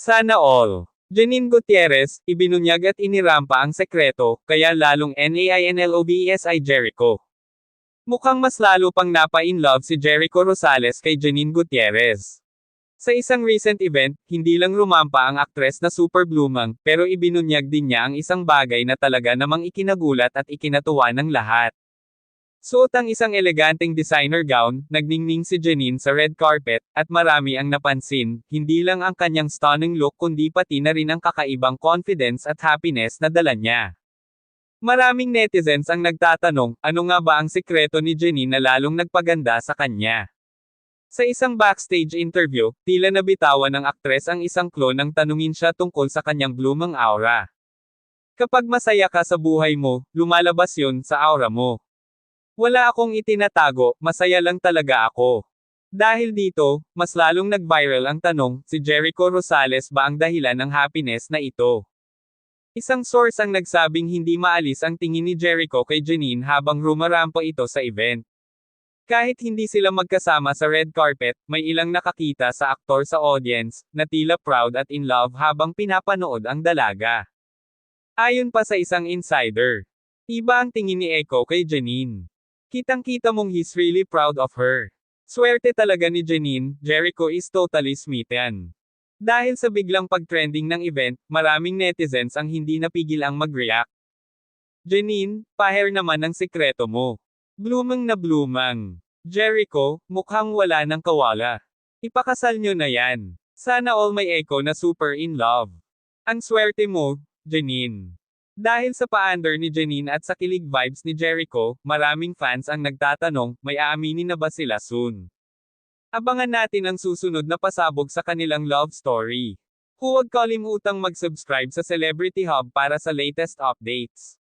Sana all. Janine Gutierrez, ibinunyag at inirampa ang sekreto, kaya lalong nainlobesi Jericho. Mukhang mas lalo pang napa-in-love si Jericho Rosales kay Janine Gutierrez. Sa isang recent event, hindi lang rumampa ang aktres na super blumang, pero ibinunyag din niya ang isang bagay na talaga namang ikinagulat at ikinatuwa ng lahat. Suot ang isang eleganteng designer gown, nagningning si Janine sa red carpet, at marami ang napansin, hindi lang ang kanyang stunning look kundi pati na rin ang kakaibang confidence at happiness na dala niya. Maraming netizens ang nagtatanong, ano nga ba ang sikreto ni Janine na lalong nagpaganda sa kanya? Sa isang backstage interview, tila nabitawan ng aktres ang isang clone nang tanungin siya tungkol sa kanyang blooming aura. Kapag masaya ka sa buhay mo, lumalabas yun sa aura mo. Wala akong itinatago, masaya lang talaga ako. Dahil dito, mas lalong nag-viral ang tanong, si Jericho Rosales ba ang dahilan ng happiness na ito? Isang source ang nagsabing hindi maalis ang tingin ni Jericho kay Janine habang rumarampa ito sa event. Kahit hindi sila magkasama sa red carpet, may ilang nakakita sa aktor sa audience, na tila proud at in love habang pinapanood ang dalaga. Ayon pa sa isang insider, iba ang tingin ni Echo kay Janine. Kitang-kita mong he's really proud of her. Swerte talaga ni Janine, Jericho is totally smitten. Dahil sa biglang pag-trending ng event, maraming netizens ang hindi napigil ang mag-react. Janine, paher naman ang sikreto mo. Blumang na blumang. Jericho, mukhang wala ng kawala. Ipakasal nyo na yan. Sana all may Echo na super in love. Ang swerte mo, Janine. Dahil sa pa-under ni Janine at sa kilig vibes ni Jericho, maraming fans ang nagtatanong, may aaminin na ba sila soon? Abangan natin ang susunod na pasabog sa kanilang love story. Huwag kalimutang mag-subscribe sa Celebrity Hub para sa latest updates.